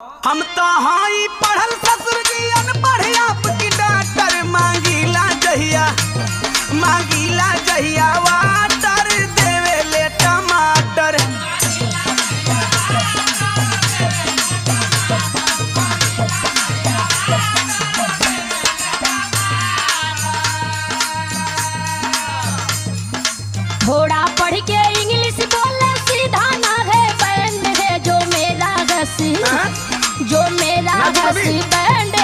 हम तो हाई पढ़ल ससुर जी अनपढ़ आपकी डॉक्टर मांगीला जहिया वाटर देवे ले टमाटर। थोड़ा पढ़ के इंग्लिश बोले सीधा ना है बैंड है जो मेरा घसी बैंड